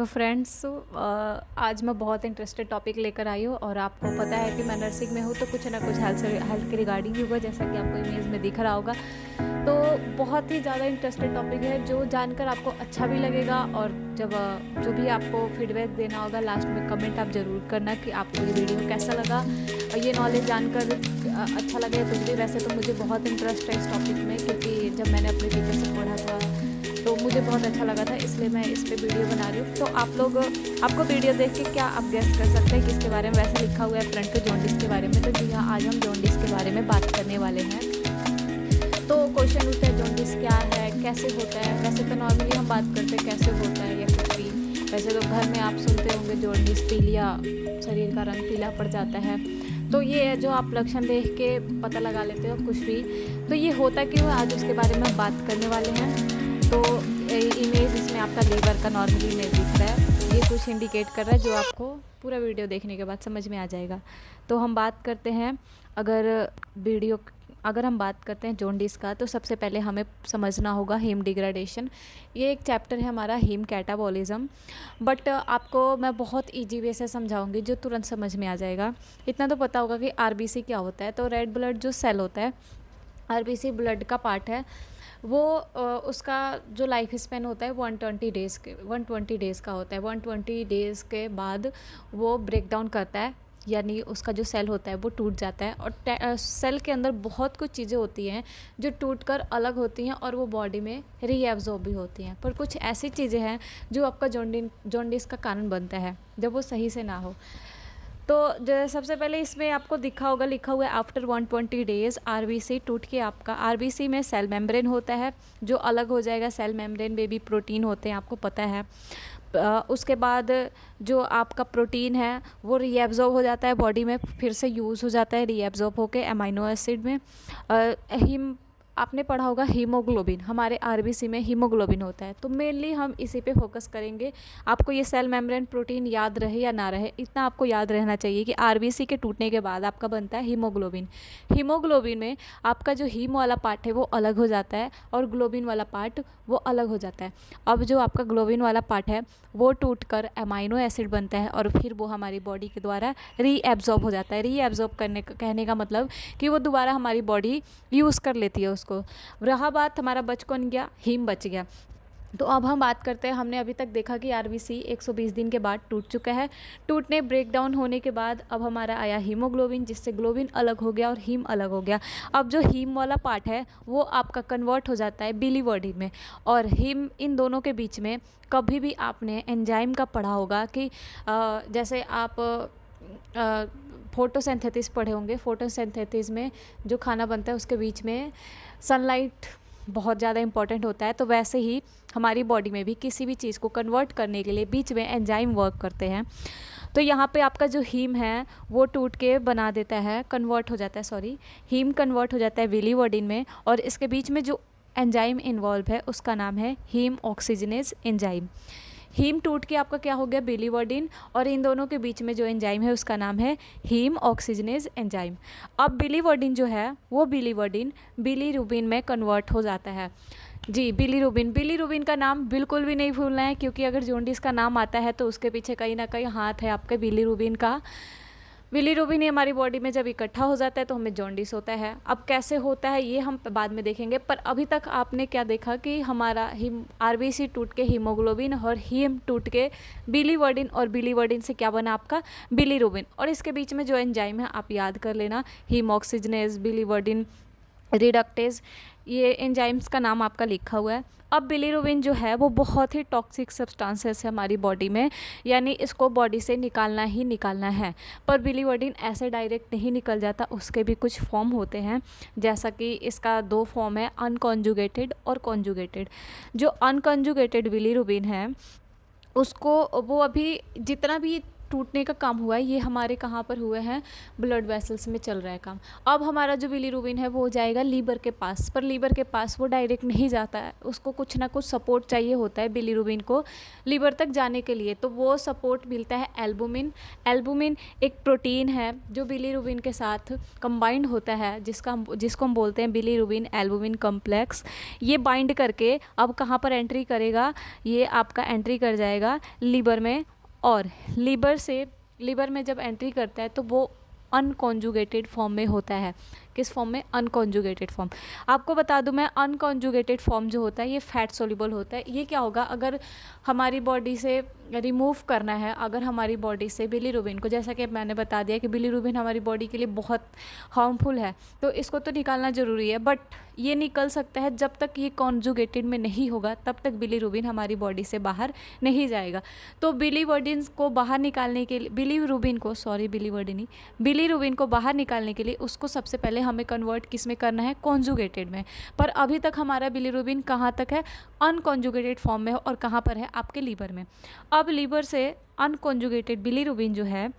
तो फ्रेंड्स आज मैं बहुत इंटरेस्टेड टॉपिक लेकर आई हूँ और आपको पता है कि मैं नर्सिंग में हूँ तो कुछ ना कुछ हेल्थ के रिगार्डिंग ही होगा, जैसा कि आपको इमेज में दिख रहा होगा। तो बहुत ही ज़्यादा इंटरेस्टेड टॉपिक है जो जानकर आपको अच्छा भी लगेगा। और जब जो भी आपको फीडबैक देना होगा लास्ट में कमेंट आप ज़रूर करना कि आपको ये वीडियो कैसा लगा और ये नॉलेज जानकर अच्छा लगे कुछ भी। वैसे तो मुझे बहुत इंटरेस्ट है इस टॉपिक में, क्योंकि जब मैंने अपने टीचर से पढ़ा था तो मुझे बहुत अच्छा लगा था, इसलिए मैं इस पे वीडियो बना रही हूँ। तो आपको वीडियो देख के क्या आप गेस कर सकते हैं किसके बारे में। वैसे लिखा हुआ है फ्रंट पे जॉन्डिस के बारे में, तो जी हाँ, आज हम जॉन्डिस के बारे में बात करने वाले हैं। तो क्वेश्चन उठता है जॉन्डिस क्या है, कैसे होता है। वैसे तो नॉर्मली हम बात करते हैं कैसे होता है या कुछ भी। वैसे तो घर में आप सुनते होंगे जॉन्डिस पीलिया, शरीर का रंग पीला पड़ जाता है। तो ये है जो आप लक्षण देख के पता लगा लेते हो कुछ भी। तो ये होता क्यों है, आज उसके बारे में बात करने वाले हैं। तो इमेज इसमें आपका लीवर का नॉर्मली इमेज दिख रहा है, ये कुछ इंडिकेट कर रहा है जो आपको पूरा वीडियो देखने के बाद समझ में आ जाएगा। तो हम बात करते हैं, अगर हम बात करते हैं जॉन्डिस का, तो सबसे पहले हमें समझना होगा हीम डिग्रेडेशन। ये एक चैप्टर है हमारा हीम कैटाबॉलिज्म, बट आपको मैं बहुत इजी वे से समझाऊंगी जो तुरंत समझ में आ जाएगा। इतना तो पता होगा कि आरबीसी क्या होता है। तो रेड ब्लड जो सेल होता है, आरबीसी ब्लड का पार्ट है, वो उसका जो लाइफ स्पेन होता है 120 डेज़ का होता है। 120 डेज़ के बाद वो ब्रेक डाउन करता है, यानी उसका जो सेल होता है वो टूट जाता है। और सेल के अंदर बहुत कुछ चीज़ें होती हैं जो टूटकर अलग होती हैं और वो बॉडी में रीएब्जॉर्ब भी होती हैं। पर कुछ ऐसी चीज़ें हैं जो आपका जॉन्डिस का कारण बनता है जब वो सही से ना हो। तो जो सबसे पहले इसमें आपको लिखा हुआ है आफ्टर 120 डेज़ आरबीसी टूट के, आपका आरबीसी में सेल मेम्ब्रेन होता है जो अलग हो जाएगा। सेल मेम्ब्रेन में भी प्रोटीन होते हैं, आपको पता है। उसके बाद जो आपका प्रोटीन है वो रीएब्जॉर्ब हो जाता है बॉडी में, फिर से यूज़ हो जाता है रीएब्जॉर्ब होके अमाइनो एसिड में। हिम आपने पढ़ा होगा हीमोग्लोबिन, हमारे आरबीसी में हीमोग्लोबिन होता है। तो मेनली हम इसी पे फोकस करेंगे। आपको ये सेल मेम्ब्रेन प्रोटीन याद रहे या ना रहे, इतना आपको याद रहना चाहिए कि आरबीसी के टूटने के बाद आपका बनता है हीमोग्लोबिन। हीमोग्लोबिन में आपका जो हीम वाला पार्ट है वो अलग हो जाता है और ग्लोबिन वाला पार्ट वो अलग हो जाता है। अब जो आपका ग्लोबिन वाला पार्ट है वो टूट कर अमाइनो एसिड बनता है और फिर वो हमारी बॉडी के द्वारा रीएब्जॉर्ब हो जाता है। रीएब्जॉर्ब करने का कहने का मतलब कि वो दोबारा हमारी बॉडी यूज़ कर लेती है उसको। रहा बात हमारा बच कौन गया, हीम बच गया। तो अब हम बात करते हैं, हमने अभी तक देखा कि आरबीसी 120 दिन के बाद टूट चुका है। टूटने ब्रेक डाउन होने के बाद अब हमारा आया हीमोग्लोबिन, जिससे ग्लोबिन अलग हो गया और हीम अलग हो गया। अब जो हीम वाला पार्ट है वो आपका कन्वर्ट हो जाता है बिलीवर्डिन में और हीम, इन दोनों के बीच में कभी भी आपने एंजाइम का पढ़ा होगा कि जैसे आप फोटोसिंथेसिस पढ़े होंगे। फोटोसिंथेसिस में जो खाना बनता है उसके बीच में सनलाइट बहुत ज़्यादा इंपॉर्टेंट होता है। तो वैसे ही हमारी बॉडी में भी किसी भी चीज़ को कन्वर्ट करने के लिए बीच में एंजाइम वर्क करते हैं। तो यहाँ पे आपका जो हीम है वो टूट के बना देता है, कन्वर्ट हो जाता है, हीम कन्वर्ट हो जाता है बिलीवर्डिन में। और इसके बीच में जो एंजाइम इन्वॉल्व है उसका नाम है हीम ऑक्सीजनेज एंजाइम। हीम टूट के आपका क्या हो गया, बिलीवर्डिन, और इन दोनों के बीच में जो एंजाइम है उसका नाम है हीम ऑक्सीजनेज एंजाइम। अब बिलीवर्डिन जो है वो बिलीवर्डिन बिलीरुबिन में कन्वर्ट हो जाता है। जी, बिलीरुबिन का नाम बिल्कुल भी नहीं भूलना है, क्योंकि अगर जॉन्डिस का नाम आता है तो उसके पीछे कहीं ना कहीं हाथ है आपके बिलीरुबिन का। बिलीरुबिन हमारी बॉडी में जब इकट्ठा हो जाता है तो हमें जॉन्डिस होता है। अब कैसे होता है ये हम बाद में देखेंगे, पर अभी तक आपने क्या देखा कि हमारा हीम आरबीसी टूट के हीमोग्लोबिन और हीम टूट के बिलीवर्डिन, और बिलीवर्डिन से क्या बना आपका बिलीरुबिन। और इसके बीच में जो एंजाइम है आप याद कर लेना, हीम ऑक्सीजनेज बिलीवर्डिन रिडक्टेज, ये एंजाइम्स का नाम आपका लिखा हुआ है। अब बिलीरुबिन जो है वो बहुत ही टॉक्सिक सब्सटेंसेस है हमारी बॉडी में, यानी इसको बॉडी से निकालना ही निकालना है। पर बिलीवर्डिन ऐसे डायरेक्ट नहीं निकल जाता, उसके भी कुछ फॉर्म होते हैं। जैसा कि इसका 2 फॉर्म है, अनकॉन्जुगेटेड और कॉन्जुगेटेड। जो अनकॉन्जुगेटेड बिलीरुबिन है उसको वो अभी जितना भी टूटने का काम हुआ है ये हमारे कहाँ पर हुए हैं, ब्लड वेसल्स में चल रहा है काम। अब हमारा जो बिलीरुबिन है वो जाएगा लीवर के पास, पर लीवर के पास वो डायरेक्ट नहीं जाता है, उसको कुछ ना कुछ सपोर्ट चाहिए होता है बिलीरुबिन को लीवर तक जाने के लिए। तो वो सपोर्ट मिलता है एल्बुमिन। एल्बुमिन एक प्रोटीन है जो बिलीरुबिन के साथ कंबाइंड होता है, जिसको हम बोलते हैं बिलीरुबिन एल्बुमिन कॉम्प्लेक्स। ये बाइंड करके अब कहाँ पर एंट्री करेगा, ये आपका एंट्री कर जाएगा लीवर में, और लीवर में जब एंट्री करता है तो वो अनकॉन्जुगेटेड फॉर्म में होता है। किस फॉर्म में? Unconjugated form. आपको बता दूं मैं, अनकॉन्जुगेटेड फॉर्म जो होता है ये फैट सोल्यूबल होता है। ये क्या होगा, अगर हमारी बॉडी से रिमूव करना है, अगर हमारी बॉडी से बिलीरुबिन को, जैसा कि मैंने बता दिया कि बिलीरुबिन हमारी बॉडी के लिए बहुत हार्मफुल है, तो इसको तो निकालना ज़रूरी है, बट ये निकल सकता है जब तक ये कॉन्जुगेटेड में नहीं होगा तब तक बिलीरुबिन हमारी बॉडी से बाहर नहीं जाएगा। तो बिलीवर्डिन को बाहर निकालने के लिए, बिलीरुबिन को बाहर निकालने के लिए उसको सबसे पहले हमें कन्वर्ट किस में करना है? कॉन्जुगेटेड में। पर अभी तक हमारा बिलीरुबिन कहाँ तक है? अनकॉन्जुगेटेड फॉर्म में, और कहाँ पर है? आपके लीवर में। अब लीवर से अनकॉन्जुगेटेड बिलीरुबिन जो है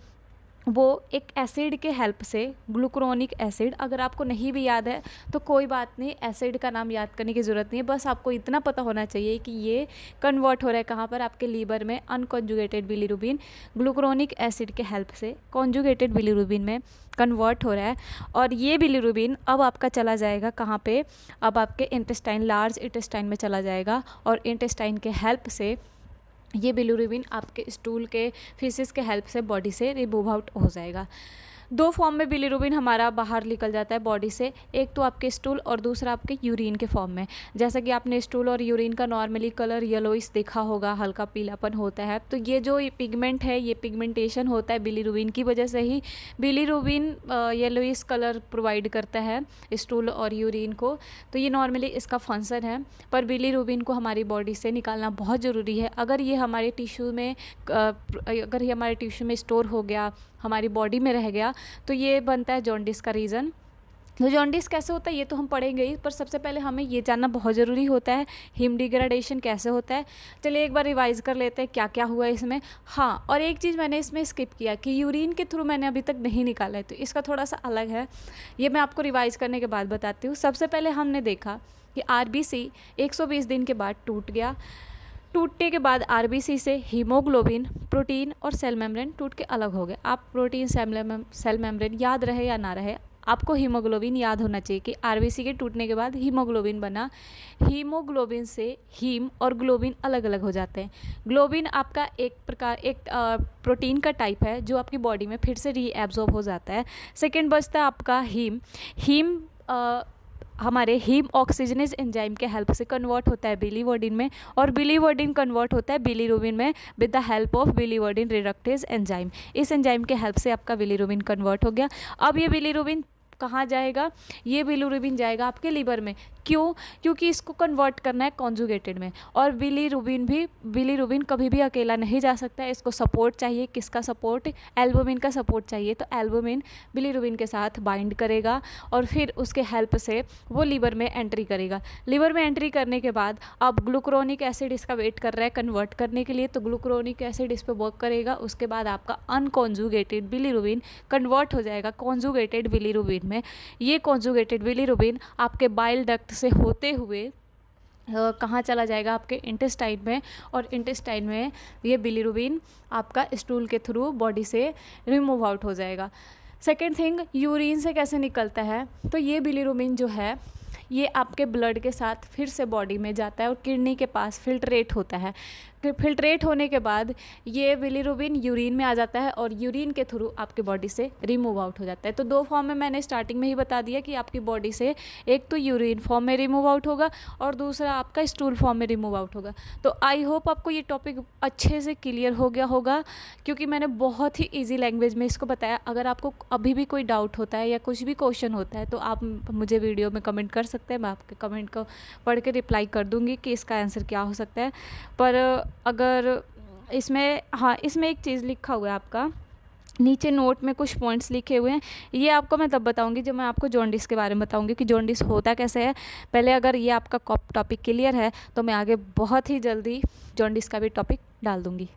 वो एक एसिड के हेल्प से, ग्लूकुरोनिक एसिड, अगर आपको नहीं भी याद है तो कोई बात नहीं, एसिड का नाम याद करने की ज़रूरत नहीं है, बस आपको इतना पता होना चाहिए कि ये कन्वर्ट हो रहा है कहाँ पर? आपके लीवर में। अनकॉन्जुगेटेड बिलीरुबिन ग्लूकुरोनिक एसिड के हेल्प से कॉन्जुगेटेड बिलीरुबिन में कन्वर्ट हो रहा है, और ये बिलीरुबिन अब आपका चला जाएगा कहाँ पे? अब आपके इंटेस्टाइन, लार्ज इंटेस्टाइन में चला जाएगा, और इंटेस्टाइन के हेल्प से ये बिलीरुबिन आपके स्टूल के, फीसिस के हेल्प से बॉडी से रिमूव आउट हो जाएगा। दो फॉर्म में बिलीरुबिन हमारा बाहर निकल जाता है बॉडी से, एक तो आपके स्टूल और दूसरा आपके यूरिन के फॉर्म में। जैसा कि आपने स्टूल और यूरिन का नॉर्मली कलर येलोइश देखा होगा, हल्का पीलापन होता है, तो ये जो पिगमेंट है, ये पिगमेंटेशन होता है बिलीरुबिन की वजह से ही। बिलीरुबिन येलोइश कलर प्रोवाइड करता है स्टूल और यूरिन को, तो ये नॉर्मली इसका फंक्शन है। पर बिलीरुबिन को हमारी बॉडी से निकालना बहुत ज़रूरी है। अगर ये हमारे टिश्यू में स्टोर हो गया, हमारी बॉडी में रह गया, तो ये बनता है जॉन्डिस का रीज़न। तो जॉन्डिस कैसे होता है ये तो हम पढ़ेंगे ही, पर सबसे पहले हमें ये जानना बहुत ज़रूरी होता है हीम डिग्रेडेशन कैसे होता है। चलिए एक बार रिवाइज कर लेते हैं क्या क्या हुआ इसमें। हाँ, और एक चीज़ मैंने इसमें स्किप किया कि यूरिन के थ्रू मैंने अभी तक नहीं निकाला है, तो इसका थोड़ा सा अलग है, ये मैं आपको रिवाइज करने के बाद बताती हूँ। सबसे पहले हमने देखा कि आरबीसी 120 दिन के बाद टूट गया। टूटने के बाद आरबीसी से हीमोग्लोबिन, प्रोटीन और सेल मेम्ब्रेन टूट के अलग हो गए। आप प्रोटीन, सेल मेम्ब्रेन याद रहे या ना रहे, आपको हीमोग्लोबिन याद होना चाहिए कि आरबीसी के टूटने के बाद हीमोग्लोबिन बना। हीमोग्लोबिन से हीम और ग्लोबिन अलग अलग हो जाते हैं। ग्लोबिन आपका एक प्रोटीन का टाइप है जो आपकी बॉडी में फिर से रीएब्जॉर्ब हो जाता है। सेकेंड बचता है आपका हीम हमारे हीम ऑक्सीजनेज एंजाइम के हेल्प से कन्वर्ट होता है बिलीवर्डिन में, और बिलीवर्डिन कन्वर्ट होता है बिलीरुबिन में with the help of biliverdin reductase enzyme. इस एंजाइम के हेल्प से आपका बिलीरुबिन कन्वर्ट हो गया। अब ये बिलीरुबिन कहाँ जाएगा? ये बिलीरुबिन जाएगा आपके लीवर में। क्यों? क्योंकि इसको कन्वर्ट करना है कॉन्जुगेटेड में, और बिलीरुबिन कभी भी अकेला नहीं जा सकता है, इसको सपोर्ट चाहिए। किसका सपोर्ट? एल्बुमिन का सपोर्ट चाहिए। तो एल्बुमिन बिलीरुबिन के साथ बाइंड करेगा और फिर उसके हेल्प से वो लीवर में एंट्री करेगा। लीवर में एंट्री करने के बाद अब ग्लूकुरोनिक एसिड इसका वेट कर रहा है कन्वर्ट करने के लिए, तो ग्लूकुरोनिक एसिड इस पर वर्क करेगा। उसके बाद आपका अनकॉन्जुगेटेड बिलीरुबिन कन्वर्ट हो जाएगा कॉन्जुगेटेड बिलीरुबिन में। ये कॉन्जुगेटेड बिलीरुबिन आपके बाइल डक्ट से होते हुए कहाँ चला जाएगा? आपके इंटेस्टाइन में, और इंटेस्टाइन में ये बिलीरुबिन आपका स्टूल के थ्रू बॉडी से रिमूव आउट हो जाएगा। सेकेंड थिंग, यूरिन से कैसे निकलता है? तो ये बिलीरुबिन जो है ये आपके ब्लड के साथ फिर से बॉडी में जाता है और किडनी के पास फिल्ट्रेट होता है। फिल्ट्रेट होने के बाद ये बिलीरुबिन यूरिन में आ जाता है और यूरिन के थ्रू आपके बॉडी से रिमूव आउट हो जाता है। तो दो फॉर्म में मैंने स्टार्टिंग में ही बता दिया कि आपकी बॉडी से एक तो यूरिन फॉर्म में रिमूव आउट होगा और दूसरा आपका स्टूल फॉर्म में रिमूव आउट होगा। तो आई होप आपको ये टॉपिक अच्छे से क्लियर हो गया होगा, क्योंकि मैंने बहुत ही ईजी लैंग्वेज में इसको बताया। अगर आपको अभी भी कोई डाउट होता है या कुछ भी क्वेश्चन होता है तो आप मुझे वीडियो में कमेंट कर सकते हैं, मैं आपके कमेंट को पढ़ के रिप्लाई कर दूँगी कि इसका आंसर क्या हो सकता है। पर अगर इसमें, हाँ, इसमें एक चीज़ लिखा हुआ है आपका नीचे नोट में, कुछ पॉइंट्स लिखे हुए हैं, ये आपको मैं तब बताऊंगी जब मैं आपको जॉन्डिस के बारे में बताऊंगी कि जॉन्डिस होता कैसे है। पहले अगर ये आपका टॉपिक क्लियर है तो मैं आगे बहुत ही जल्दी जॉन्डिस का भी टॉपिक डाल दूंगी।